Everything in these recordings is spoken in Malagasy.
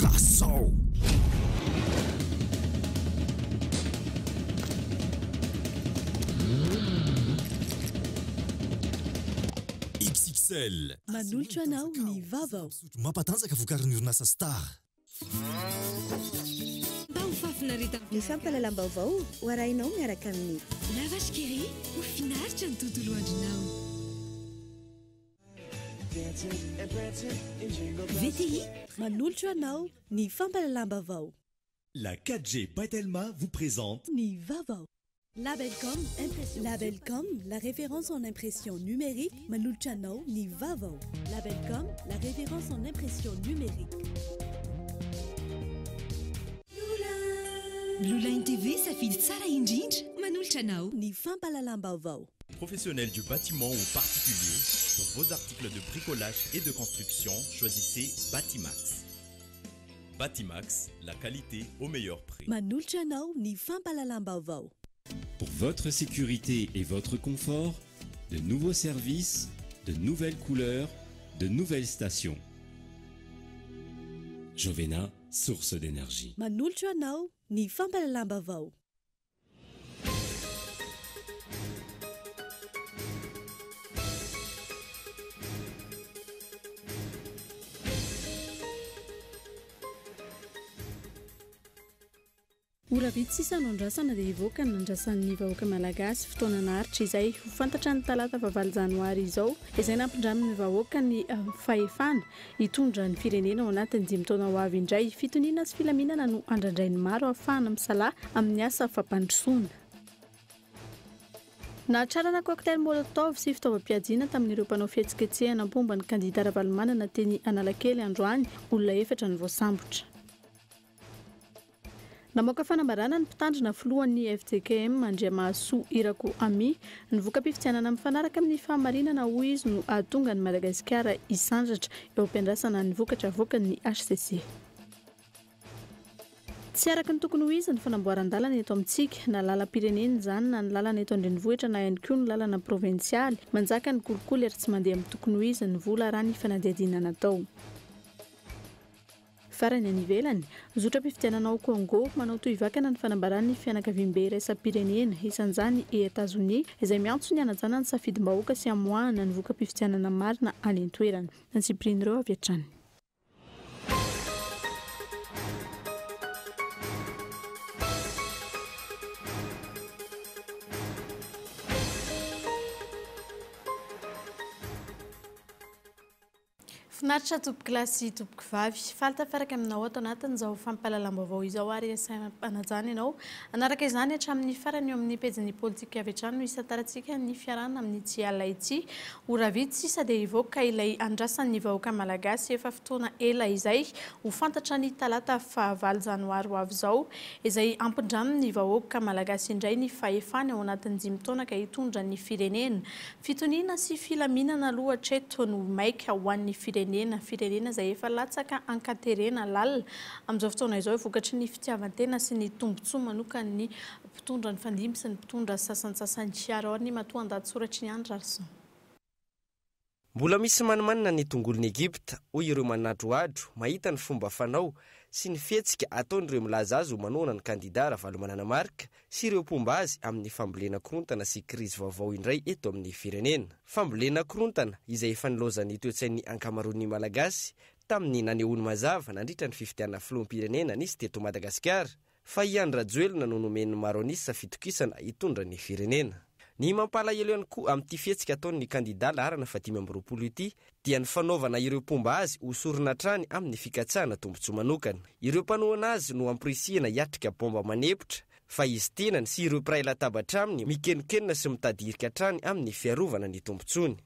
Lasao XXL manolotra anao ny vavao mampatanjaka vokarin'ny orinasa Star. Ny fampalalam-baovao hoarahinao miaraka amin'ny Lavash Keri ho finaritra ny tontolo andronao. VTI manolotra anao ny fampalalam-baovao. La 4G Patelma vous présente Ny vavao. Labelcom, Labelcom, la référence en impression numérique, manolotra anao ny vavao. Labelcom, la référence en impression numérique. Blue Line TV safidy tsara indrindra manolotra anao Ny fampalalam-baovao. Professionnels du bâtiment ou particuliers, pour vos articles de bricolage et de construction, choisissez Batimax. Batimax, la qualité au meilleur prix. Manolotra anao ny fampalalam-baovao. Pour votre sécurité et votre confort, de nouveaux services, de nouvelles couleurs, de nouvelles stations. Jovena, source d'énergie. Manolotra anao ny fampalalam-baovao. Ora vitsy sisa no andrasana dia hivoaka ny andrasan'ny vahoaka malagasy fotoana naritra izay ho fantatra ny talata 9 janoary izao izay nampindramin'ny vahoaka ny fahefana hitondra ny firenena ao anatin'ny 5 taona ho avy indray fitoniana sy filaminana no andrandrainy maro ahafahana misalaha amin'ny asa fampandrosoana. Nahatrarana cocktail molotov sy fitaovam-piadiana tamin'ireo mpanao fihetsiketsehana am-pomba ny kandida Ravalomanana teny Analakely androany olona 4 ny voasambotra. Namoaka fanambarana ny mpitandrina filohan'ny FJKM Andriamahasoa Irako Ami nivoaka mpifidianana mifanaraka amin'ny fahamarinana ho izy no ahatonga ny Madagasikara isandratra eo am-piandrasana ny vokatra avoakan'ny HCC. Tsy araka ny tokony ho izy ny fanamboaran-dalana eto amintsika na lalam-pirenena izany na ny lalana eto an-drenivohitra na ihany koa ny lalana provinsialy manjaka ny kolikoly ary tsy mandeha amin'ny tokony ho izy ny vola raha ny fanadihadiana natao. Farany any ivelany, zotra mpifidianana ao Congo manao tohivakana ny fanambaran'ny fianakaviam-be iraisam-pirenena isan'izany Etazonia izay miantso ny hanajana ny safidim-bahoaka sy hamoahana ny voka-mpifidianana marina any an-toerana. Ny Tsiprian'ireo avy hatrany. Finaritra tompoko lasy tompoko vavy faltafaraka aminao ato anatin'izao fampalalam-baovao izao ary anajana ianao anaraka izany hatramin'ny farany eo amin'ny pejin'ny politika avy hatrany no isantarantsika ny fiarahana amin'ny tsy alina ity ora vitsy sisa dia hivoaka ilay andrasan'ny vahoaka malagasy efa fotoana ela izay ho fantatra ny talata 9 janoary ho avy izao izay ampindramin'ny vahoaka malagasy indray ny fahefany ao anatin'ny 5 taona ka hitondra ny firenena fitoniana sy filaminana aloha hatreto no maika ho an'ny firenena izay efa latsaka ankaterena lalina amin'izao fotoana izao vokatry ny fitiavan-tena sy ny tombotsoa manokana ny mpitondra ny fandimby sy ny mpitondra sasantsasany chiaro ny matoa an-daty soratry ny andro arson. Mbola misy manimanina ny tongolon'ny Egypta hoy ireo manadroadro mahita ny fomba fanao sy ny fihetsika ataon'ireo milaza azy ho manoana ny kandida Ravalomanana marika sy ireo pomba azy amin'ny fambolena korontana sy krizy vaovao indray eto amin'ny firenena. Fambolena korontana izay efa nilozan'ny toe-tsain'ny ankamaroan'ny malagasy tamin'ny nanehoany mazava nandritra ny fifidianana filoham-pirenena nisy teto Madagasikara fa Ian Rajoelina no nomen'ny maro anisa fitokisana hitondra ny firenena. Ny mampalahelo ihany koa amin'ity fihetsika ataon'ny kandida laharana 2020 ity dia ny fanaovana ireo pomba azy ho sorona trany amin'ny fikatsahana tombotsoa manokana. Ireo mpanohana azy no ampirisihana hiatrika bomba manepotra fa izy tenany sy ireo mpiray latabatra aminy mikenokenona sy mitadirika trany amin'ny fiarovana ny tombotsony.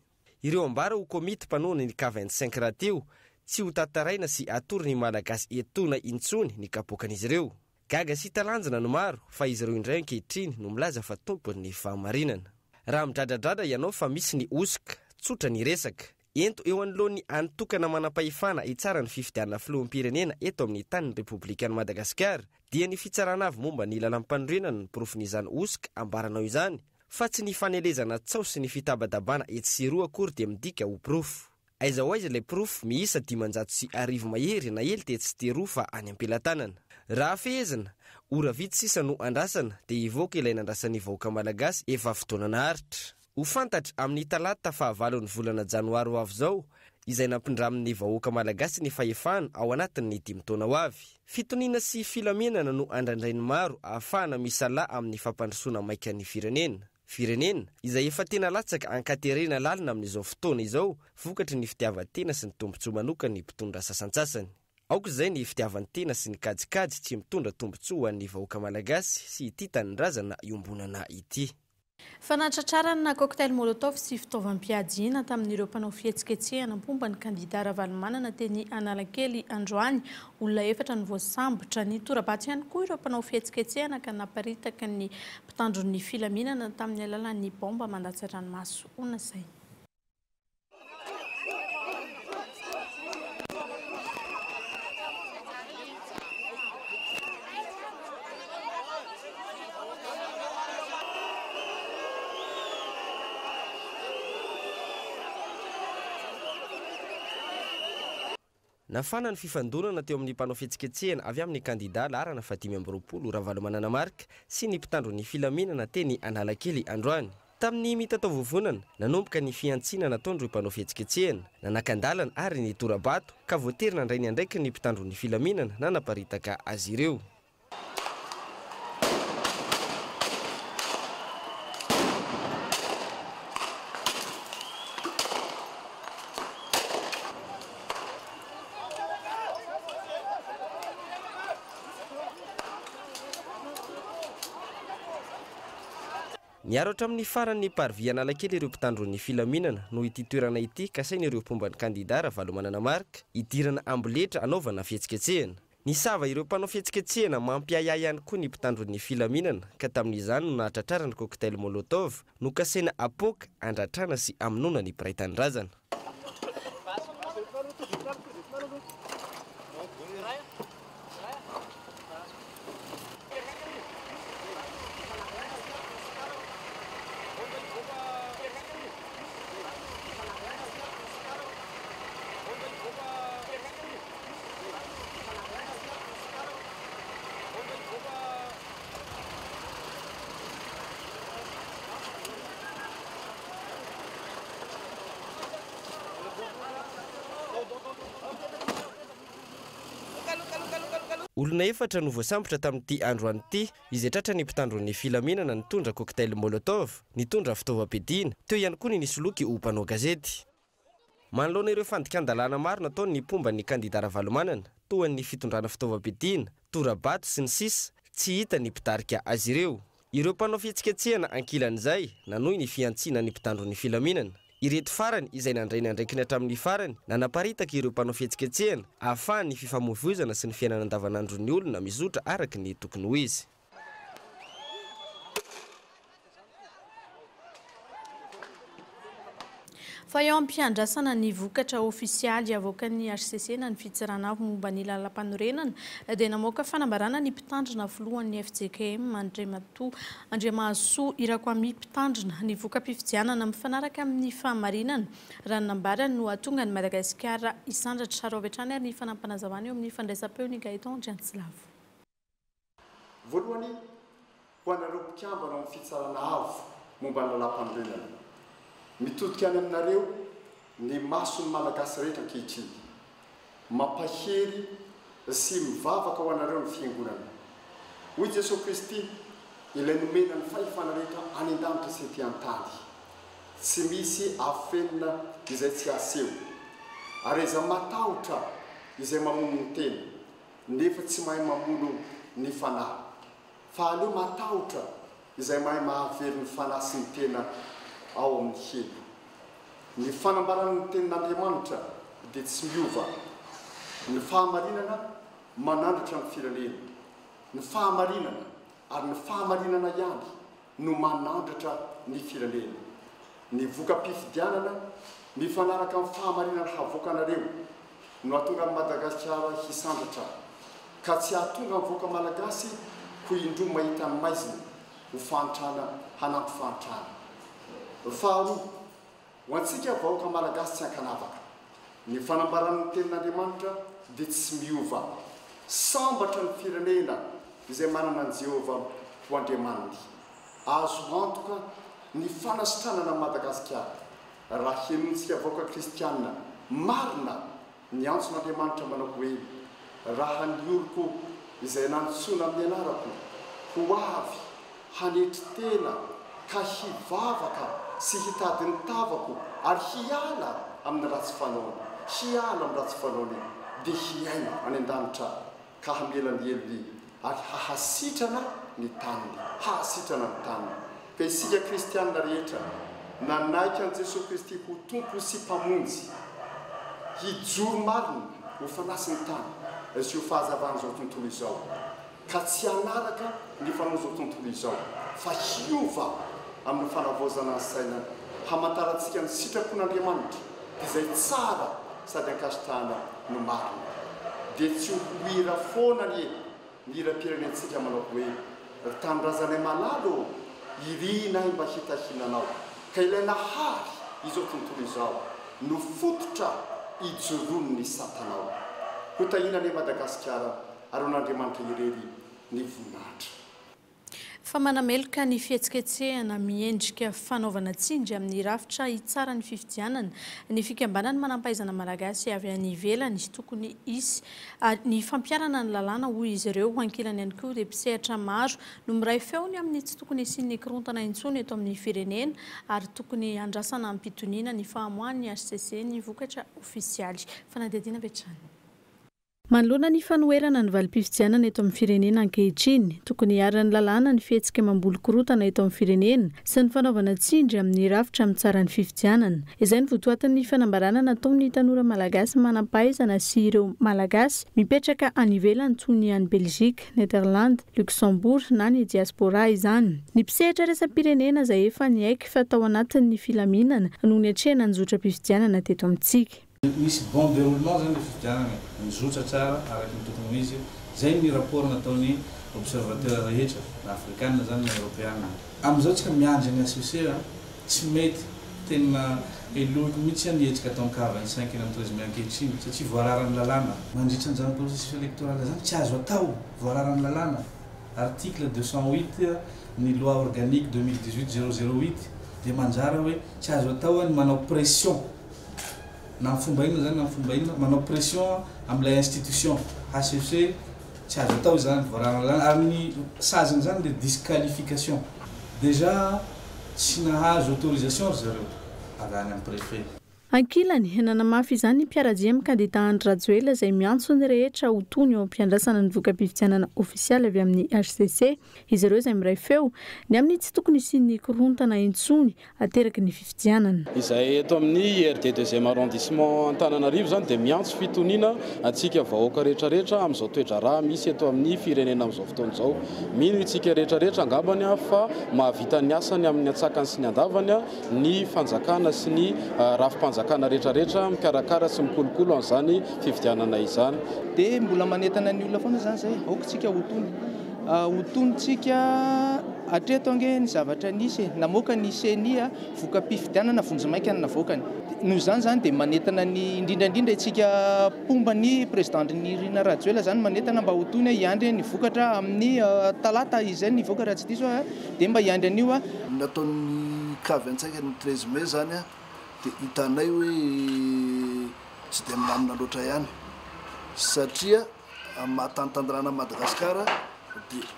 Ireo ambara ho komity mpanohana ny K25 rahateo tsy ho tataraina sy atory ny malagasy etona intsony ny kapokan'izy ireo. Gaga sy talanjana no maro fa izy ireo indray ankehitriny no milaza fa tompon'ny fahamarinana. Raha midradradrada ianao fa misy ny osika, tsotra ny resaka. Ento eo anolohan'ny antokana manam-pahefana hitsara ny fifidianana filoham-pirenena eto amin'ny tanin'ny Repoblikan'i Madagasikara dia ny fitsarana avy momba ny lalam-pandrenana ny profin'izany osika ambaranao izany fa tsy ny fanelezana tsao sy ny fitabadabana etsy sy roa akory dia midika ho profo. aiza ho aiza ilay pirofo miisa 550 mahery na ely te tsy teroa fa any am-pelatanana. Raha fehezina ora vitsy sisa no andrasana dia ivoaka ilay nandrasan'ny vahoaka malagasy efa fotoanana haritra. Ho fantatra amin'ny talata fahavalon'ny volana janoary ho avy izao izay nampindramin'ny vahoaka malagasy ny fahefana ao anatin'ny 5 taona ho avy. Fitoniana sy filamenana no andraindrainy maro ahafahana misalahy amin'ny fampandrosoana maika ny firenena izay efa tena latsaka ankaterena lalina amin'izao fotoana izao vokatry ny fitiavan-tena sy ny tombotsoa manokana ny mpitondra sasantsasany. Aoka izay ny fitiavan-tena sy ny kajikajy tsy mitondra tombotsoa ho an'ny vahoaka malagasy sy ity tanindrazana iombonana ity. Fanatratrarana cocktail molotov sy fitaovam-piadiana tamin'ireo mpanao fihetsiketsehana momba ny kandida Ravalomanana teny Analakely androany. Olona 4 ny voasambotra ny torabato ihany koa ireo mpanao fihetsiketsehana ka naparitaka ny mpitandron'ny filaminana tamin'ny alalan'ny bomba mandatsy ranomaso. Onasay. Nafana ny fifandonana teo amin'ny mpanao fihetsiketsehana avy amin'ny kandida larana fa 520 Ravalomanana Mark sy ny mpitandron'ny filaminana teny Analakely androany. Tamin'ny mitatao vovonana nanomboka ny fiantsinana nataon'ireo mpanao fihetsiketsehana nanakandalana ary ny torabato ka voaterina indray ny andraiky ny mpitandron'ny filaminana nanaparitaka azy ireo. Niaro hatramin'ny faran'ny parvy Analakely ireo mpitandron'ny filaminana no ity toerana ity kasain'ireo mpomban'ny kandida Ravalomanana Mark idirana amboletra anaovana fihetsiketsehana. Nisava ireo mpanao fihetsiketsehana mampiayay ihany koa ny mpitandron'ny filaminana ka tamin'izany no nahatratrarana cocktail molotov no kasaina apoka andratrana sy aminona ny mpiray tanindrazana. Olona 4 no voasambotra tamin'ity androany ity izay tratra ny mpitandron'ny filaminana nitondra cocktail molotov, nitondra fitaovam-piadiana, teo ihany koa ny nisoloky ho mpanao gazety. Manoloana ireo fandikan-dalàna maro nataon'ny mpomban'ny kandida Ravalomanana toa ny fitondrana fitaovam-piadiana, torabato sy ny sisa tsy hita ny mpitarika azy ireo. Ireo mpanao fihetsiketsehana ankilan'izay nanohy ny fiantsiana ny mpitandron'ny filaminana. Ireto farany izay nandrainy andraikiny hatramin'ny farany nanaparitaka ireo mpanao fihetsiketsehana ahafahany fifamoivoizana sy ny fiainana andavanandron'ny olona mizotra araka ny tokony ho izy. Fa eo am-piandrasana ny vokatra ofisialy avoakan'ny HCC na ny fitsarana avy momba ny lalam-panorenana dia namoaka fanambarana ny mpitandrina filohan'ny FJKM Andriamahasoa Irakoami mpitandrina ny voka-pifidianana mifanaraka amin'ny fahamarinana raha nambara no atonga ny Madagasikara isandratra sarove hatrany ary ny fanampanazavana eo amin'ny fandraisam-peo ny Gaëtan Andrianatsilavo. Voalohany ho anareo mpikambana amin'ny fitsarana avy momba ny lalam-panorenana. Mitodika any aminareo ny mason'ny malagasy rehetra ankehitriny, mampahery sy mivavaka ho anareo ny fiangonana. Hoy Jesosy Kristy ilay nomena ny fahefana rehetra any an-danitra sy ety an-tany. Tsy misy afenina izay tsy aseho. Ary iza matahotra izay mamono ny tena, nefa tsy mahay mamono ny fanahy. Fa aleo matahotra izay mahay mahavery ny fanahy sy ny tena ao amin'ny hely. Ny fanambaran'ny tenin'Andriamanitra dia tsy miova. Ny fahamarinana manandratra ny firenena. Ny fahamarinana ary ny fahamarinana ihany no manandratra ny firenena. Ny voka-pifidianana mifanaraka amin'ny fahamarinana havoakanareo no atonga ny Madagasikara hisandratra ka tsy ahatonga ny voaka malagasy ho indroa mahita ny maizina ho fantrana hanampy fantrana. Faharoa, ho antsika vahoaka malagasy tsy ankanavaka. ny fanambaran'ny tenin'Andriamanitra dia tsy miova sambatra ny firenena izay manana an Jehovah ho Andriamanity. Azo antoka ny fanasitranana Madagasikara raha henontsika vahoaka kristianina marina ny antson'Andriamanitra manao hoe raha ny oroko izay nantsoina amin'ny anarako ho avy hanetry tena ka hivavaka sy hitady ny tavako ary hiala amin'ny ratsy fanaony, hiala amin'ny ratsy fanaony dia hiaina any an-danitra ka hamelany elony ary hahasitrana ny taniny, hahasitrana ny taniny. Ka isika kristianina rehetra nanaiky an Jesosy Kristy ho tompo sy mpamonjy hijoro marina ho fanasy ny tany sy ho fahazavana izao tontolo izao, ka tsy hanaraka ny fanao izao tontolo izao fa hiova amin'ny fanavaozana ny saina hamantarantsika ny sitrapon'Andriamanitra izay tsara sady ankasitrahana no marina. Dia tsy ho hira foana ny hira-pirenentsika manao hoe tanindrazanay malalo irinahy mba hitahinanao, ka ilaina hary izao tontolo izao no fototra ijoroany ny satanao. Ho tahinany Madagasikara ary hon'Andriamanitra irery ny voninahitra. Fa manameloka ny fihetsiketsehana miendrika fanaovana tsindry amin'ny rafitra hitsara ny fifidianana, ny fikambanany manampahaizana malagasy avy any ivelany tokony isy ny fampiarana ny lalàna hoy izy ireo, ankilany ihany koa dia mpisehatra maro no miray feony amin'ny tsy tokony isian'ny korontana intsony eto amin'ny firenena ary tokony andrasana ampitoniana ny fahamoan'ny HCC ny vokatra ofisialy. Fanadihadiana vetrany. Manoloana ny fanoherana ny valim-pifidianana eto amin'ny firenena ankehitriny, tokony hiaran'ny lalàna ny fihetsika mamboly korontana eto amin'ny firenena sy ny fanaovana tsindry amin'ny rafitra mitsara ny fifidianana. Izay ny votoatin'ny fanambarana nataon'ny tanora malagasy manampahaizana sy ireo malagasy mipetraka any ivelany toy ny any Belgique, Netherland, Luxembourg na ny diaspora izany. Ny mpisehatra resam-pirenena izay efa niaiky fa tao anatin'ny filaminana no ny hatrehana ny zotra-pifidianana teto amintsika. Misy bon déroulement zany fifidianana mizotra tsara araky ny tokony izy. Zay ny rapport nataony observateur rehetra na afrikanina zany na européana. Amin'izao tsika miandry ny HCC tsy mety tena elohiko mihitsy ny hetsika atao mikava 25 amin'ny 13 mai ankehitriny satria voararan'ny lalàna mandritra an'izany processus électoral zany tsy azo atao voararan'ny lalàna. Article 208 ny loi organique 2018-008 dia manjara hoe tsy azo atao ny manao pression na fomba ina zany na fomba ina manao pression amin'ilay institution HCC tsy azo atao zany voararan'ny lalàna ary ny saziny zany le disqualification. Déjà tsy nahazo autorisation ry zareo avy any préfet. Ankilany nanamafy izany ny mpiaradia amin'ny kandida Andry Rajoelina izay miantso ny rehetra ho tony ao am-piandrasana ny voka-pifidianana ofisialy avy amin'ny HCC. Izy ireo izay miray feo ny amin'ny tsy tokony isian'ny korontana intsony ateraky ny fifidianana. Izay eto amin'ny RD 2e arrondissement Antananarivo zany dia miantso fitoniana antsika vahoaka rehetrarehetra amin'izao toetra raha misy eto amin'ny firenena amin'izao fotoana izao. Mino itsika rehetrarehetra angambany fa mahavita ny asany amin'ny atsakany sy ny andavany ny fanjakana sy ny rafim-panjakana rehetrarehetra mikarakara sy mikolokolo an'izany fifidianana izany. Dia mbola manentana ny olona foana zany zay aokatsika hotonitsika hatreto ange ny zavatra nisy namoaka ny CENI voka-pifidianana vonjimaika ny navoakany. Noho izany zany dia manentana ny indrindrandrindra itsika pomba ny président Nirina Rajoelina zany manentana mba hotony hiandry ny vokatra amin'ny talata izay ny voka raha tsy diso dia mba hiandry an'io nataon'ny kavy antsaika ny 13 mai zany dia hitanay hoe tsy dia milamina loatra ihany satria mahatantandrana Madagasikara dia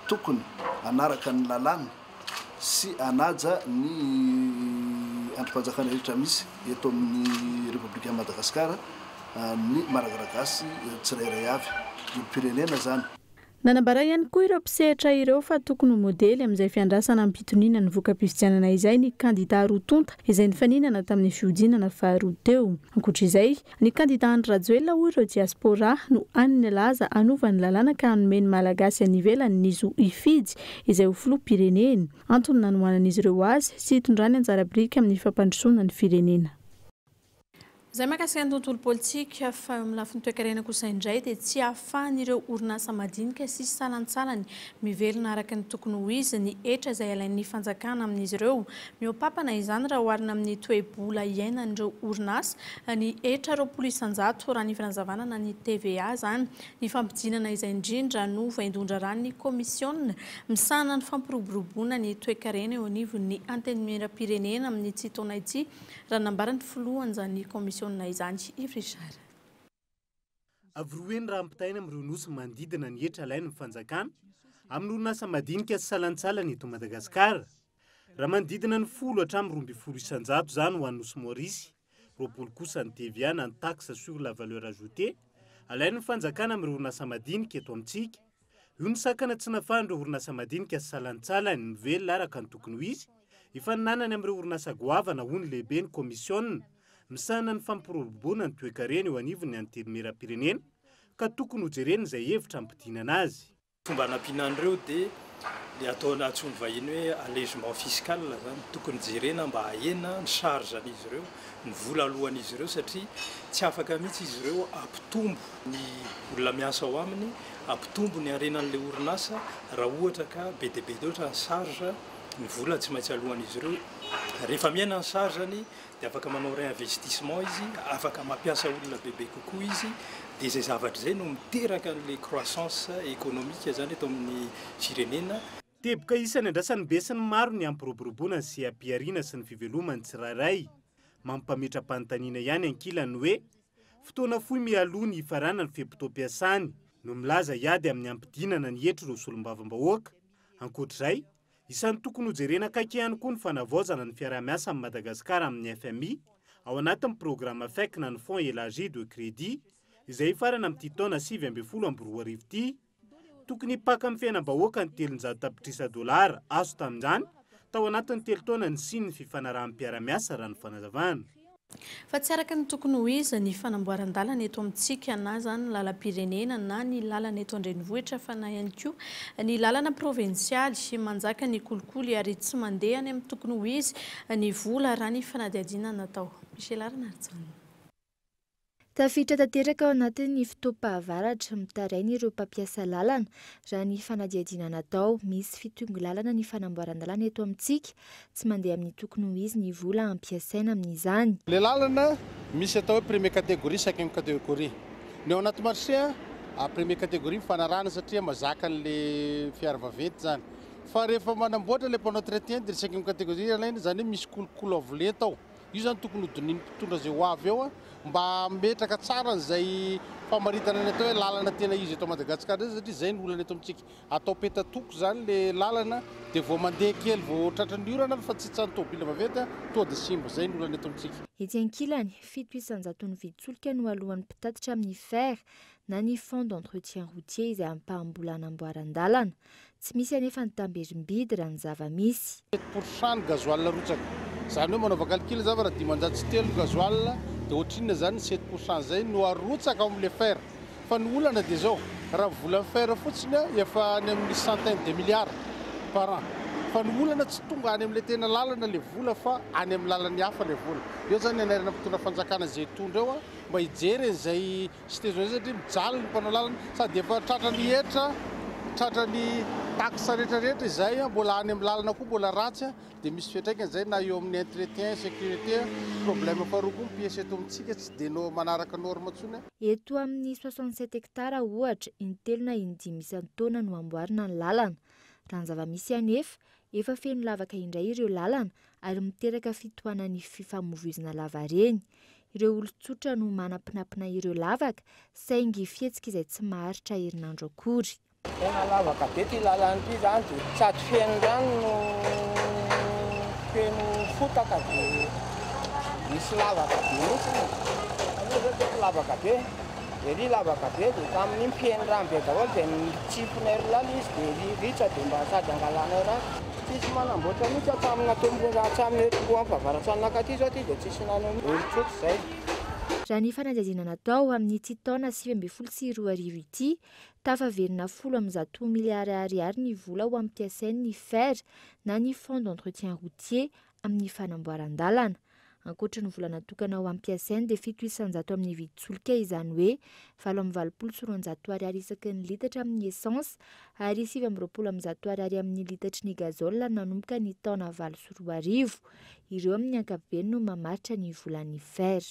tokony anaraka ny lalàna sy anaja ny andrim-panjakana rehetra misy eto amin'ny République Madagasikara ny Malagasy tsirairay avy ny pirenena zany. Nanambara ihany koa ireo mpisehatra ireo fa tokony ho modely amin'izay fiandrasana ampitoniana ny voka-pifidianana izay ny kandida roa-tonta izay nifaninana tamin'ny fiodinana faharoa teo. Ankoatr'izay, ny kandida Andry Rajoelina hoy ireo diaspora no aniny laza anova ny lalàna ka hanomeny malagasy any ivelany ny zo hifidy izay ho filoham-pirenena. Antony nanohanan'izy ireo azy sy hitondrany anjara biriky amin'ny fampandrosoana ny firenena. Zay mahakasika ny tontolo politika fa amin'ny lafiny toe-karena kosa indray dia tsy ahafahan'ireo orinasa madinika sy salantsalany mivelona araka ny tokony ho izy ny hetra izay alain'ny fanjakana amin'izy ireo. Miopampana izany raha oharina amin'ny toe-bola iainan'ireo orinasa ny hetra 20% raha ny fanazavana ny TVA zany. Ny fampidinana izay indrindra no vaindondra rany komisiona misana ny fampiroboroboana ny toe-karena eo anivon'ny antenimieram-pirenena amin'ny tsy taona ity raha nambarany filohany zany komisiona izany Ivry-Richard. Avroeny raha ampitaina amin'ireo nosy mandidina ny hetra alainy ny fanjakana amin'ny orinasa madinika sy salantsalany eto Madagasikara. Raha manodidina ny 10 hatramin'ny 20 isan-jato zany ho an'ny nosy Maorisy, 20 kosa ny TVA na ny taxe sur la valeur ajoutée, alainy ny fanjakana amin'ireo orinasa madinika eto amintsika. Io ny sakana tsy nafahan'ireo orinasa madinika sy salantsalany mivelona araka ny tokony ho izy, ifaninanany amin'ireo orinasa goavana hoy ny lehibe ny komisiona. Misana ny fampiroboroboana ny toe-karena eo anivon'ny antenimieram-pirenena ka tokony ho jerena izay hevitra ampidinana azy. Fomba anampinan'ireo dia le atao antsony vahiny hoe allègement fiscal zany tokony jerena mba ahena ny charge an'izy ireo, ny vola alohan'izy ireo satria tsy afaka mihitsy izy ireo ampitombo ny olona miasa ao aminy, ampitombo ny arenan'le orinasa raha ohatra ka be dia be ohatra ny charge ny vola tsy maintsy alohan'izy ireo. Rehefa miaina ny charge-ny dia afaka manao réinvestissement izy, afaka mampiasa olona bebe kokoa izy, dia izay zavatra izay no miteraka an'ilay croissance économique zany eto amin'ny firenena. Teboka isany andrasan'ny besany maro ny ampiroboroboana sy ampiarina sy ny fivelomany tsirairay. Mampametra-panontaniana ihany ankilany hoe fotoana fohy mialoha ny hifarana ny fehim-potoam-piasany no milaza hiady amin'ny ampidinana ny hetra ireo solombavam-bahoaka. Ankoatr'izay, isan'ny tokony ho jerena akaiky ihany koa ny fanavaozana ny fiarah-miasa amin'ny Madagasikara amin'ny FMI ao anatin'ny programa FEC na ny Fonds élargi de crédit izay farana amin'ity taona 2024 ity. Tokony hipaka amin'ny fiainam-bahoaka ny $300 azo tamin'izany tao anatin'ny 3 taona ny siny ny fifanarahan'ny-piarah-miasa raha ny fanazavana. Fa tsy araka ny tokony ho izy ny fanamboaran-dalana eto amintsika na zany lalam-pirenena na ny lalana eto an-drenivohitra fa na ihany koa ny lalana provinsialy manjaka ny kolikoly ary tsy mandeha any amin'ny tokony ho izy ny vola raha ny fanadihadiana natao. Michel Arnardzon. Tafiditra tanteraka ao anatin'ny fitoam-pahavaratra mitarainy ireo mpampiasa lalana raha ny fanadihadiana natao. Misy fitongo lalana ny fanamboaran-dalana eto amintsika tsy mandeha amin'ny tokony ho izy ny vola ampiasaina amin'izany. Le lalana misy atao hoe premier catégorie, cinquième catégorie. Ny ao anaty marché a premier catégorie mifanarahana satria mazaka an'le fiara vaventy zany. Fa rehefa manamboatra le mpanao entretien dia cinquième catégorie alaina zany hoe misy kolokolo avolenta ao. Io zany tokony hodoniny mpitondra zay ho avy eo mba metraka tsara n'izay famaritana ny atao hoe lalana tena izy eto Madagasikara satria zay ny olana eto amintsika. Atao petatoko zany le lalana dia vao mandeha kely vao tratran'ny orana fa tsy tsany tôbila vaventy tonga dia simba. Zay ny olana eto amintsika. Ety ankilany 700 ny viditsolika no alohan'ny mpitatitra amin'ny fer na ny fond d'entretien routier izay ampahambola anamboaran-dalana. Tsy misy anefa ny tamberim-bidy raha ny zava-misy. 7% ny gazoil rotsaka. Zany hoe manaova calcul zava raha 503 gazoil dia ohatrinona zany 7% zay no arotsaka amin'le fer. Fa ny olana dia zao raha vola fer fotsiny efa any amin'ny centaine de milliards par an. Fa ny olana tsy tonga any amin'le tena lalana le vola fa any amin'ny lalany hafa le vola. Io zany anarana mpitondra fanjakana zay tondra eo mba hijery izay sitezona satria mijaly ny mpanao lalana sady efa tratrany hetra, tratrany taxe rehetrarehetra izay mbola any amin'ny lalana koa mbola ratsy dia misy fiantraikany izay na eo amin'ny entretien sécurité problème faharoa koa pièce eto amintsika tsy dia no manaraka norme ntsony. Eto amin'ny 67 hektara ohatra in-3 na in-5 isan-taona no amboarina ny lalana. Raha ny zava-misy anefa efa feno lavaka indray ireo lalana ary miteraka fitohanan'ny fifamoivoizana lava reny. Ireo olon-tsotra no manampinampina ireo lavaka saingy fihetsika izay tsy maharitra herinandro akory. Tena lavaka be ty lalana ity zany dia sady feno rano no feno fotaka dia misy lavaka be mihitsy. Lavaka be dia lavaka be dia tamin'iny feno rano be daholo dia mitsipona lala izy dia ritsa dia mba sady angalana rano. Tsisy manamboatra mihitsy atsamina atsamina fahavaratrana ty zao ty dia tsisy nanao olon-tsotra izay. Raha ny fanadihadiana natao amin'ny ity taona 2024 ity, tafaverina 10 miliary ariary ny vola ho ampiasain'ny fer na ny fond d'entretien routier amin'ny fanamboaran-dalana. ankoatra ny vola natokana ho ampiasainy dia 700 amin'ny vidy solika izany hoe 720 ariary isaky ny litatra amin'ny essence ary 720 ariary amin'ny litatry ny gazole nanomboka ny taona 2024 ireo amin'ny ankapobeny no mamaritra ny volan'ny fer.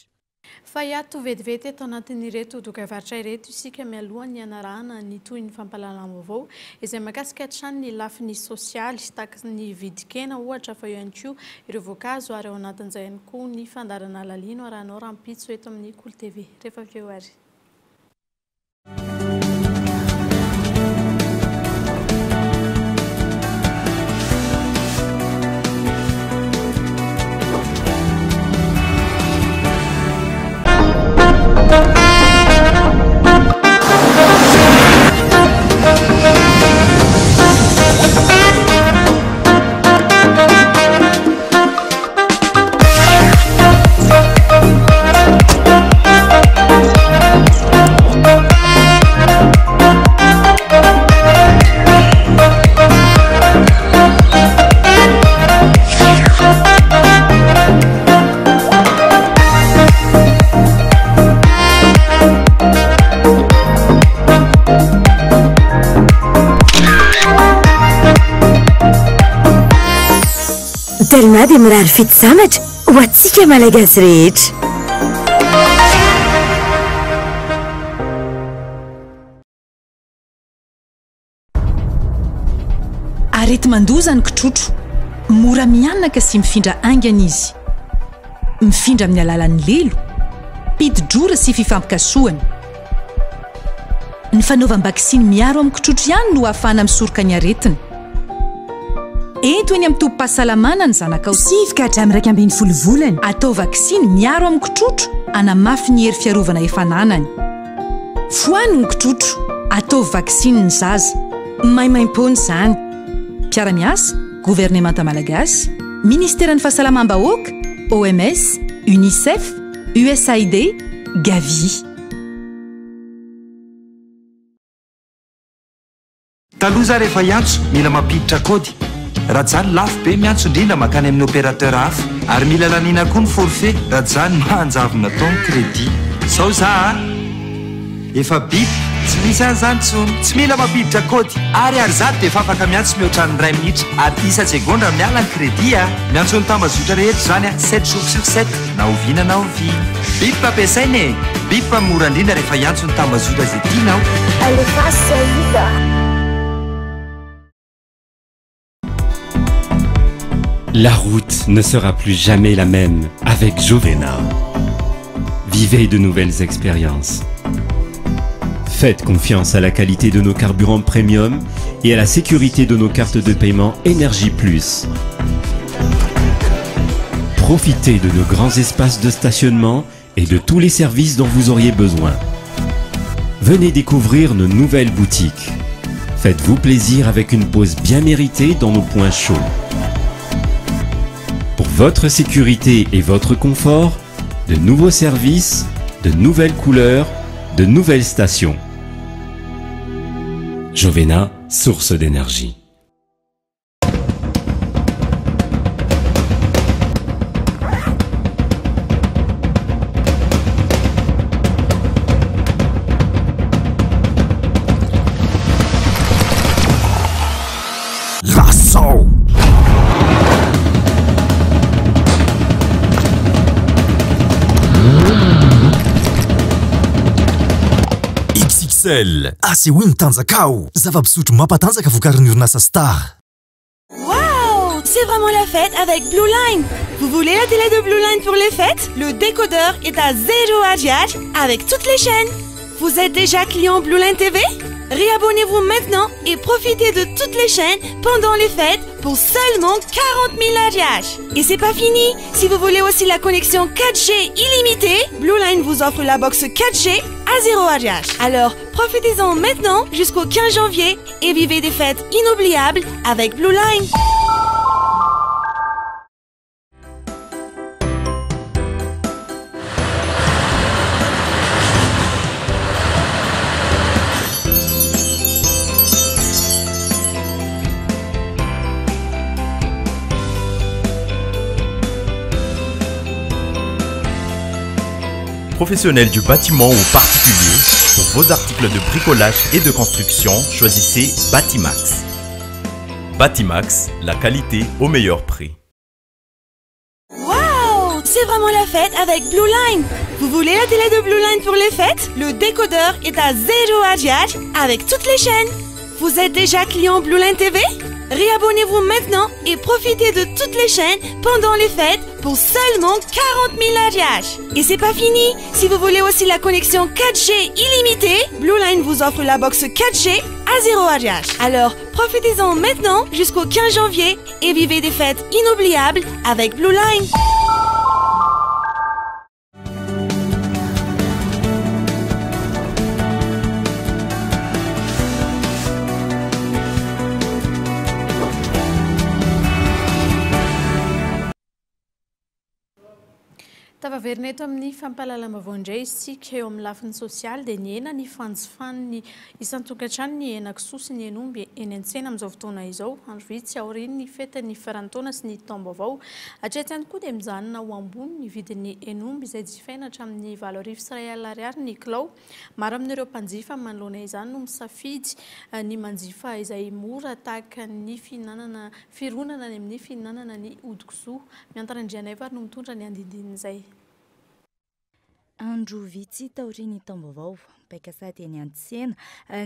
Fa iato vetivety eto anatin'ireto dokam-barotra ireto isika mialohan'ny anarahana ny toy ny fampalalam-baovao izay mahakasika hatrany ny lafiny sosialy tahaka ny vidikena ohatra fa eo ihany koa ireo voankazo ary ao anatin'izay ihany koa ny fandarana lalino arahanao rampitso eto amin'ny Cool TV. Rehefa avy eo ary. Dalina dia mirary fety samatra ho antsika malagasy rehetra. Arety mandoza ny kitrotro, mora mianaka sy mifindra aingana izy. Mifindra amin'ny alalan'ny lelo, pidi-drora sy fifampikasoana. Ny fanaovam-bakisiny miaro amin'ny kitrotro ihany no ahafahana misoroka ny aretina. Ento eny amin'ny tombom-pahasalamana ny zanakao sivoka hatramin'ny 12 volana. Atao vaksiny miaro amin'ny kitrotro hanamafy ny hery fiarovana efa nanany. Fohany ny kitrotro, atao vaksiny ny zaza. Maimaim-pony izany. Mpiara-miasa, Gouvernemanta Malagasy, Ministeran'ny Fahasalamam-bahoaka, OMS, UNICEF, USAID, Gavi. Taloza rehefa hiantso mila mampiditra kody. Raha zany lafo be miantso indrindra makany amin'ny opérateur hafa ary mila lanina koa ny forfait raha zany mahanjavona taony crédit. Sao za efa bip tsy misy an'izany tsony, tsy mila mampiditra kody ary zato dia efa afaka miantso mihoatra ny 3 minitra ary isa segondra miala ny crédit a. Miantso ny tambazotra rehetra zany 7 jours sur 7 na oviana na ovina. Bip ampiasaina e, bip mora indrindra rehefa hiantso ny tambazotra zay tianao. Alefa saïda. La route ne sera plus jamais la même avec Jovena. Vivez de nouvelles expériences. Faites confiance à la qualité de nos carburants premium et à la sécurité de nos cartes de paiement Énergie Plus. Profitez de nos grands espaces de stationnement et de tous les services dont vous auriez besoin. Venez découvrir nos nouvelles boutiques. Faites-vous plaisir avec une pause bien méritée dans nos points chauds. Pour votre sécurité et votre confort, de nouveaux services, de nouvelles couleurs, de nouvelles stations. Jovena, source d'énergie. L'assaut. Assez win tanzakao, zava-pisotro mampatanjaka vokarin'ny orinasa Star. Waouh, c'est vraiment la fête avec Blue Line. Vous voulez la télé de Blue Line pour les fêtes? Le décodeur est à 0 AGH avec toutes les chaînes. Vous êtes déjà client Blue Line TV? Réabonnez-vous maintenant et profitez de toutes les chaînes pendant les fêtes pour seulement 40 000 AGH. Et c'est pas fini. Si vous voulez aussi la connexion 4G illimitée, Blue Line vous offre la box 4G à 0 AGH. Alors, profitez-en maintenant jusqu'au 15 janvier et vivez des fêtes inoubliables avec Blue Line. professionnels du bâtiment ou particuliers, pour vos articles de bricolage et de construction, choisissez Batimax. Batimax, la qualité au meilleur prix. Waouh! C'est vraiment la fête avec Blue Line. Vous voulez la télé de Blue Line pour les fêtes? Le décodeur est à 0 Hz avec toutes les chaînes. Vous êtes déjà client Blue Line TV? Réabonnez-vous maintenant et profitez de toutes les chaînes pendant les fêtes pour seulement 40 000 Hz. Et c'est pas fini. Si vous voulez aussi la connexion 4G illimitée, Blue Line vous offre la box 4G à 0 Hz. Alors profitez-en maintenant jusqu'au 15 janvier et vivez des fêtes inoubliables avec Blue Line. Tavaverina eto amin'ny fampahalalam-baovao indray isika eo amin'ny lafiny sosialy dia ny hena ny fanjifany isan-tokantrano ny henan-kisoa sy ny henomby eny an-tsena amin'izao fotoana izao. Andro vitsy aoriany ny fety ny fiaran-taona sy ny taom-baovao. Hatrehatrany koa dia mijanona ho ambony ny vidin'ny henomby izay jifaina hatramin'ny 7,5 ariary ny kilao. Maro amin'ireo mpanjifa manoloana izany no misafidy ny manjifa izay mora tahaka ny fironana any amin'ny fihinanana ny odi-kisoa. Miantarandrianay vary no mitondra ny andindin'izay. Andro vitsy taoriany taom-baovao, baika sady eny an-tsena,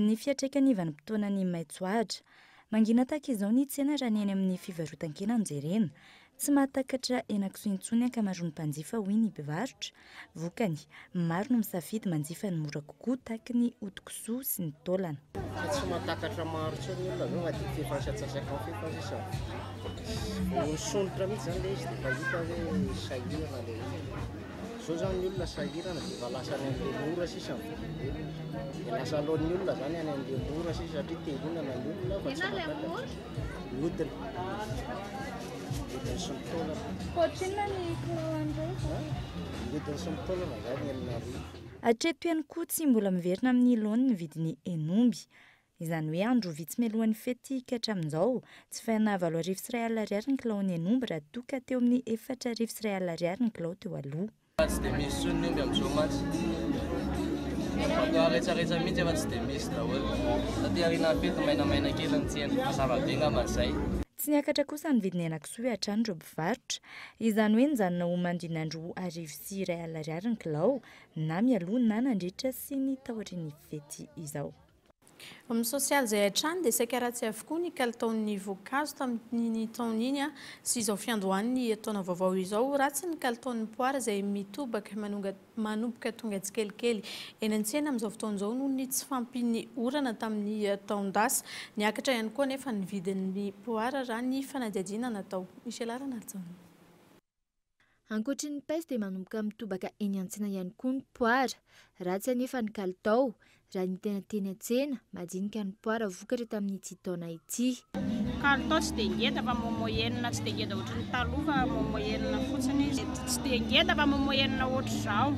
ny fiatraikany vanim-potoanany maitsoahitra. Mangina tahaka izao ny tsena raha ny eny amin'ny fivarotan-kena jerena. Tsy mahatakatra henan-kisoa intsony ankamaroan'ny mpanjifa hoy ny mpivarotra. Vokany, maro no misafidy manjifa ny mora kokoa tahaka ny odi-kisoa sy ny taolana. Tsy mahatakatra maro tsony olona zao agnaty fifansatsasakao fifansa. Sonitra mihitsy zany le izy dia hita hoe sahirana le izy. Zao zany ny olona sahirana dia efa lasa any an'ilay mora sisa dia lasa alohan'ny olona zany any an'ilay mora sisa satria tehinana ny olona fa tsy mahatakatra. Hodina. Hodina sy ny taolana. Ohatrinona ny kiloandray? Hodina sy ny taolana zany enina roa. Hatreto ihany koa tsy mbola miverina amin'ny laony ny vidin'ny henomby. Izany hoe andro vitsy mialohan'ny fety ka hatramin'izao, jifaina 7,5 ariary ny kilao ny henomby raha toa ka teo amin'ny 4,5 ariary ny kilao teo aloha. Tsy dia misy tsony ny omby amin'izao mantsy. Fatao aretsaretsa mihitsy efa tsy dia misy daholo. Satria ariana fety mainamaina kely ny tsena, mazava be angamba izay. Tsy niakatra kosa ny vidiny henan-kisoa hatrany ireo mpivarotra. Izany hoe nijanona ho mandrinandro 2,5 ariary ny kilao, na mialoha na nandritra sy ny taorian'ny fety izao. Amin'ny sosialy izay hatrany dia saika ratsy avokoa ny kalitaon'ny voankazo tamin'ny taona iny sy izao fiandohan'ny taona vaovao izao. Ratsy ny kalitaon'ny poara izay mitobaka manomboka tonga tsikelikely eny an-tsena amin'izao fotoana izao noho ny tsy fampin'ny orana tamin'ny taon-dasa. Niakatra ihany koa nefa ny vidin'ny poara raha ny fanadihadiana natao. Michel Aranatsona. Ankoatry ny paiso dia manomboka mitobaka eny an-tsena ihany koa ny poara. Ratsy anefa ny kalitao. Raha ny tena teny an-tsena, madinika ny poara vokatra tamin'ity taona ity. Kalitao tsy dia ngeda fa momoyenina tsy dia ngeda ohatry ny taloha fa momoyenina fotsiny izy. Tsy dia ngeda fa momoyenina ohatry izao.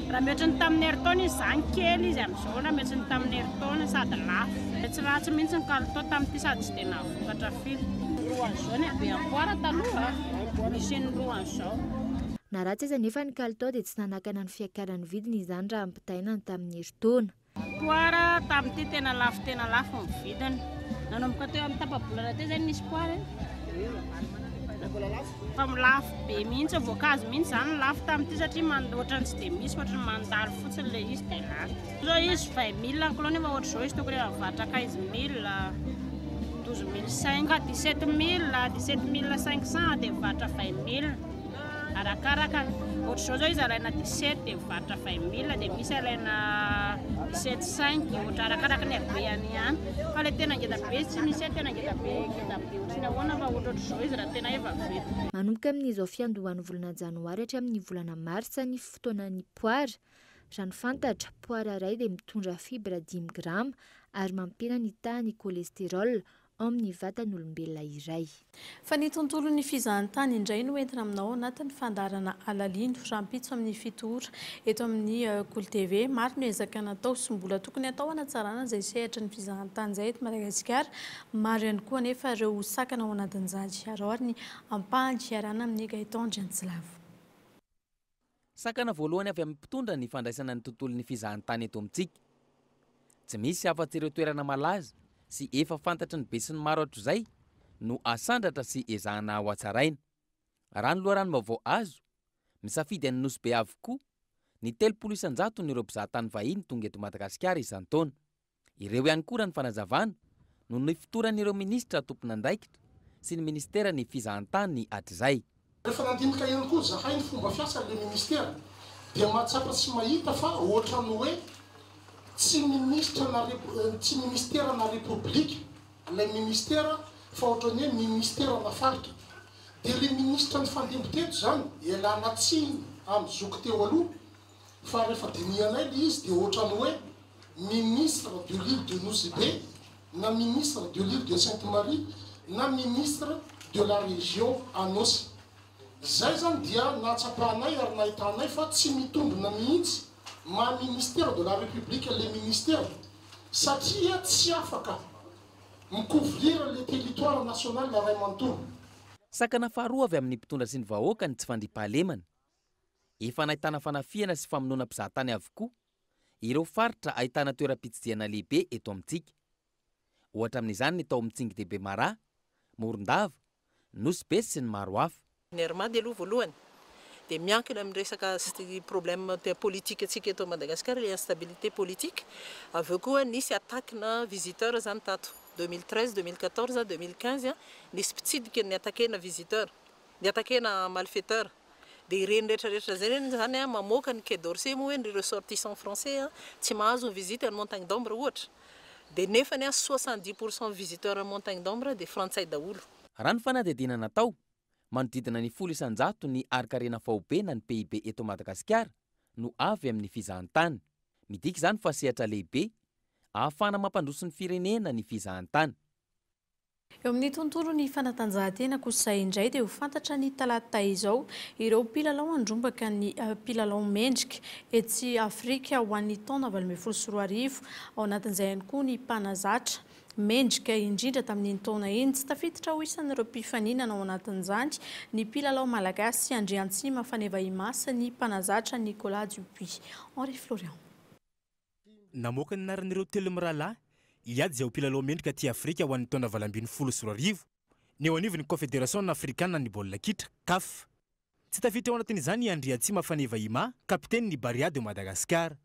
Raha mihoatra ny tamin'ny heritaona izy izany kely izy amin'izao raha mihoatra ny tamin'ny heritaona sady lafo. Tsy ratsy mihitsy ny kalitao tamin'ity sady tsy dia navokatra firy. Roan'izao ny be am-poara taloha, misy ny roan'izao. Na ratsy izy nefa ny kalitao dia tsy nanakana ny fiakaran'ny vidiny izany raha ampitainany tamin'ny heritaona. Poara tamin'ity tena lafo ny vidiny. Nanomboka teo amin'ny tapa-bolana teo izany nisy poara. Fa lafo be mihitsy voankazo mihitsy izany lafo tamin'ity satria ohatrany tsy dia misy ohatrany mandalo fotsiny ilay izy dia lafo. Zao izy 20 000 kilao nefa ohatry izao izy tokony avatra 15 000, 12 500, 17 500 dia vatra 20 000. Arakaraka ohatr'izao zao izy alaina 17 dia vatra 20 000 dia misy alaina 17,5 ohatra arakaraka ny habeany ihany. Fa ilay tena ngeda be tsy misy tena ngeda be ohatriny ahoana fa ohatr'izao izy raha tena efa vety. Manomboka amin'izao fiandohan'ny volana janoary hatra amin'ny volana marsa ny fotoanan'ny poara. Raha ny fantatra, poara iray dia mitondra fibra 10 grama ary mampihena ny tahan'ny kolesterol ao amin'ny vatan'olombelona iray. Fa ny tontolon'ny fizahantany indray no entina aminao anatin'ny fandarana alalindo rahampitso amin'ny fitohora eto amin'ny Kolo TV. Maro ny ezaka natao sy mbola tokony atao hanatsarana izay sehatra ny fizahantany izay eto Madagasikara. Maro ihany koa anefa ireo sakana ao anatin'izany. Ary ny ampahany iarana amin'ny Gaëtan Andrianitsilavo. sakana voalohany avy amin'ny mpitondra ny fandraisana ny tontolon'ny fizahantany eto amintsika. Tsy misy afa-tsy ireo toerana malaza sy efa fantatry ny be sy ny maro hatr'izay no asandratra sy ezahana ao atsaraina. Raha ny loharano vaovao azo misafidy any Nosy be avokoa ny 300 n'ireo mpizahatany vahiny tonga eto Madagasikara izany taona. Ireo ihany koa raha ny fanazavana no ny fitoran'ireo ministra tompon'andraikitra sy ny ministera ny fizahantany hatr'izay. Rehefa nandinika ihany koa zahay ny fomba fiasan'ilay ministera dia mahatsapa sy mahita fa ohatrany hoe tsy ministera na republika ilay ministera fa ohatrany hoe ministera na faritra. Dia ilay ministra ny fandimbo-teto zany ialana tsiny amin'ny zoky teo aloha fa rehefa dinianay ilay izy dia ohatrany hoe ministre de l'île de Nosy be na ministre de l'île de Sainte-Marie na ministre de la région Anosy. Zay zany dia natsapanay ary nahitanay fa tsy mitombina mihitsy ministère de la République les ministères satria tsy afaka micouvrir le territoire national la ray manontolo. Sakana faharoa avy amin'ny mpitondra sy ny vahoaka ny tsy fandriampahalemana. Efa nahitana fanafiana sy famonoana mpizahatany avokoa ireo faritra ahitana toeram-pitsidihana lehibe eto amintsika. Ohatra amin'izany ny tao Mitsingy Debe Mara, Morondava, Nosy be sy ny maro hafa. Nerma dia aloha voalohany dia miankina amin'ny resaka problème politique atsika eto Madagasikara, le instabilité politique. Aveo koa nisy attaque-na visiteur zany tato 2013, 2014, 2015 nisy mpitsidika ny attaquena visiteur, ny attaquena malfaiteur. Dia ireny rehetrarehetra zany mamoaka ny Quai d'Orsay moa hoe ny ressortissants français tsy mahazo visite ny Montagne d'Ombre ohatra. Dia nefa ny 70% visiteurs Montagne d'Ombre dia frantsay daholo. Raha ny fanadihadiana natao manodidina ny 100 ny arikarena fahobena ny PIB eto Madagasikara no avy amin'ny fizahantany. Midika izany fa sehatra lehibe ahafana mampandroso ny firenena ny fizahantany. Eo amin'ny tontolo ny fanatanjahantena kosa indray dia ho fantatra ny talata izao ireo mpilalao andrombaka ny mpilalao mendrika etsy Afrika ho an'ny taona 2024 ao anatin'izay ihany koa ny mpanazatra mendrika indrindra tamin'ny taona iny tsy tafiditra ho isan'ireo mpifaninana ao anatin'izany ny mpilalao malagasy Andriantsima Faneva Imasa ny mpanazatra Nicolas Dupuis. Henri Florian. Namoaka ny anaran'ireo telo mirahalahy iady izay ho mpilalao mendrika aty Afrika ho an'ny taona 2024 ny eo anivon'ny Confédération africaine ny baolina kitra CAF. Tsy tafiditra ao anatin'izany Andriantsima Faneva Ima, kapiteny ny Barea de Madagasikara.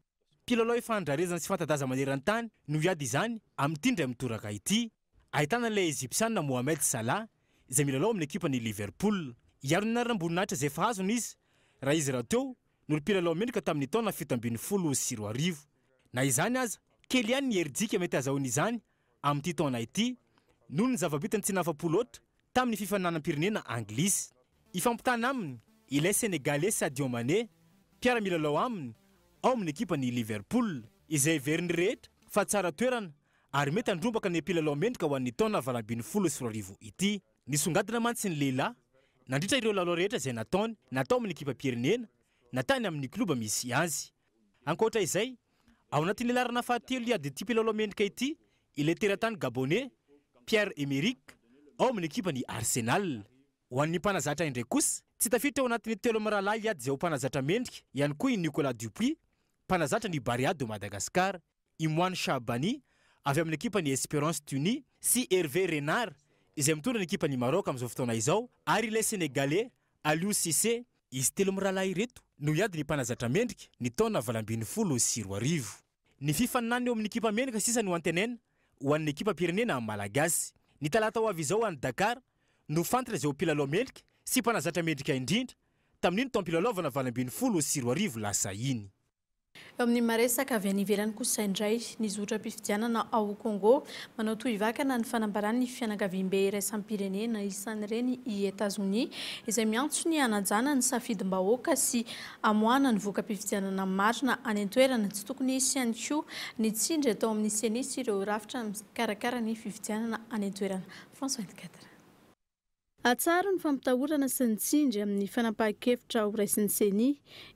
Mpilalao efa andrarezana sy fantadaza maneran-tany no iady izany amin'itindray mitoraka ity. Ahitana ilay Egyptiana Mohamed Salah izay milalao amin'ny ekipa ny Liverpool. Iaro ny anaram-boninahitra izay efa azony izy raha izy raha teo no mpilalao mendrika tamin'ny taona 2024. Na izany aza kely ihany ny herijika mety azahoany izany amin'ity taona ity noho ny zava-bitany tsy nafa-po loatra tamin'ny fifananam-pirenena Anglisy. Ifampitana aminy ilay Sénégalais Sadio Mané mpiara-milalao aminy ao amin'ny ekipa ny Liverpool izay veriny rehetra fa tsara toerana ary mety andrombaka ny mpilalao mendrika ho an'ny taona 2024 ity. Nisongadina mantsy ny lehilahy nandritra ireo lalao rehetra izay nataony natao amin'ny ekipa pirenena natany amin'ny kluba misy azy. Ankoatra izay ao anatin'ny larana fahatelo iady ity mpilalao mendrika ity ilay teratany Gabonais Pierre-Emerick ao amin'ny ekipa ny Arsenal. Ho an'ny mpanazatra indray kosa tsy tafiditra ao anatin'ny telo mirahalahy iady izay ho mpanazatra mendrika ihany koa i Nicolas Dupuis mpanazatra ny Barea de Madagasikara, Imoine Chabani avy amin'ny ekipa ny Espérance Tunis sy Hervé Renard izay mitondra ny ekipa ny Maroc amin'izao fotoana izao ary ilay Sénégalais Aliou Cissé. Izy telo mirahalahy ireto no iady ny mpanazatra mendrika ny taona 2024. Ny fifaninany eo amin'ny ekipa mendrika sisa no antenena ho an'ny ekipa pirenena malagasy. Ny talata ho avy izao any Dakar no fantatra izay ho mpilalao mendrika sy mpanazatra mendrika indrindra tamin'iny taom-pilalaovana 2024 lasa iny. Eo amin'ny maresaka avy any ivelany kosa indray ny zotra-pifidianana ao Congo manao toy vakana ny fanambarany fianakaviam-be iraisam-pirenena isan'ireny i États-Unis izay miantso ny hanajana ny safidim-bahoaka sy amoana ny voka-pifidianana marina any an-toerana tsy tokony hisy ihany koa ny tsindry atao amin'ny senisy ireo rafitra mikarakara ny fifidianana any an-toerana. François 24. Atsara ny fampitahorana sy ny tsindry amin'ny fanapahan-kevitra ho raisin'ny seni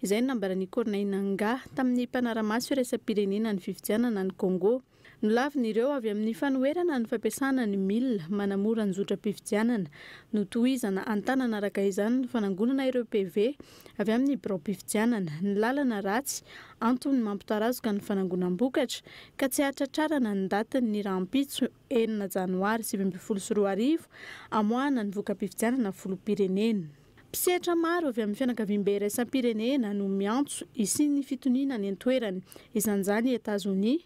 izay nambaran'ny Corneille Nangaa tamin'ny mpanara-maso iraisam-pirenena ny fifidianana ny Congo. Nolavina ireo avy amin'ny fanoherana ny fampiasana ny milina manamora ny zotra-pifidianana no tohizana antanana araka izany ny fanangonana ireo PV avy amin'ny birao-pifidianana ny lalana ratsy antony mampitarazoka ny fanangonam-bokatra ka tsy hahatratrarana ny datiny ny rahampitso 9 janoary 2024 amoahana ny voka-pifidianana volom-pirenena. Mpisehatra maro avy amin'ny fianakaviam-be iraisam-pirenena no miantso isiany fitoniana ny antoerany izan'izany Etazonia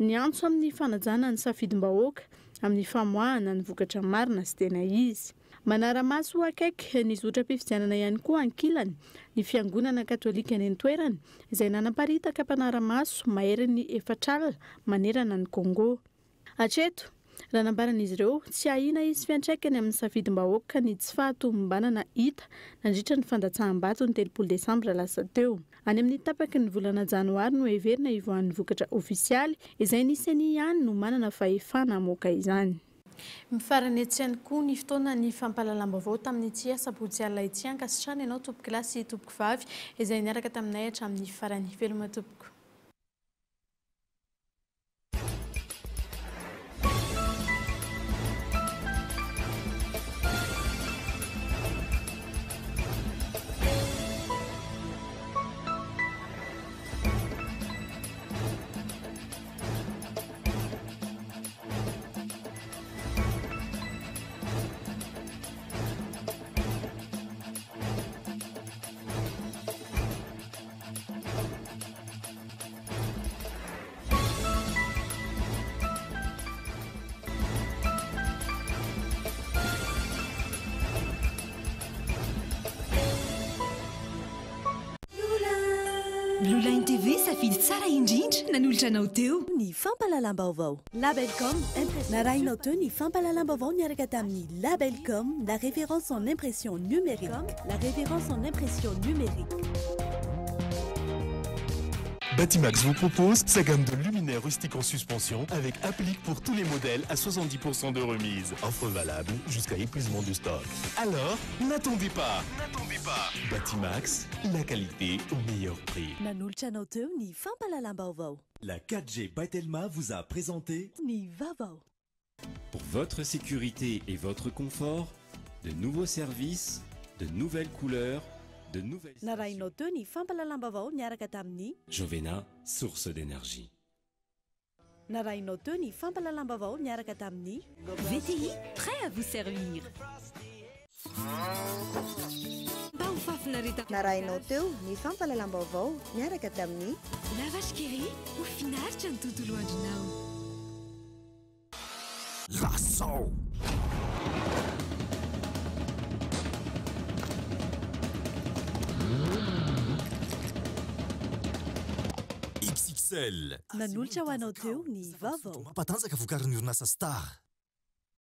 ny antso amin'ny fanajana ny safidim-bahoaka amin'ny famoahana ny vokatra marina sy tena izy. Manara-maso akaiky ny zotra-pifidianana ihany koa ankilany ny fiangonana katolika ny antoerany izay nanaparitaka mpanara-maso mahery efatralina manerana ny Congo. Hatreto raha nambaran'izy ireo tsy ahina izy fiantraikany amin'ny safidim-bahoaka ny tsy fahatomombanana hita nandritra ny fandatsaham-bato ny 3 Desambra lasa teo. Any amin'ny tapaky ny volana Janoary no heverina ivoan'ny vokatra ofisialy izay nisy ihany no manana fahefana hamoaka izany. Mifarany etsy ihany koa ny fotoana ny fampahalalam-baovao tamin'ny tia sabotsy alina ety ankasitrany ianao tompoko lahy sy tompoko vavy izay niaraka taminay hatramin'ny farany veloma tompoko. Blue Line TV safidy tsara indrindra nanolotra anao teo ny fampahalalam-baovao. Labelcom narahinao teo ny fampahalalam-baovao niaraka tamin'ny Labelcom, la référence en impression numérique. La référence en impression numérique. Batimax vous propose sa gamme de luminaires rustiques en suspension avec applique pour tous les modèles à 70% de remise. Offre valable jusqu'à épuisement du stock. Alors, n'attendez pas. Batimax, la qualité au meilleur prix. Nanolotra anao teo ny fampahalalam-baovao. La 4G Baitelma vous a présenté Ny Vavao. Pour votre sécurité et votre confort, de nouveaux services, de nouvelles couleurs, de nouvelles... Narahinao teo ny fampahalalam-baovao niaraka tamin'ny Jovena, source d'énergie. Narahinao teo ny fampahalalam-baovao niaraka tamin'ny VTI, prêt à vous servir. Narahinao teo ny fampahalalam-baovao niaraka tamin'ny La Vache qui rit, ho finaritra ny tontolo andronao. Lasao XXL Nanolotra ho anao teo ny Vavao. Mampatanjaka vokarin'ny orinasa Star.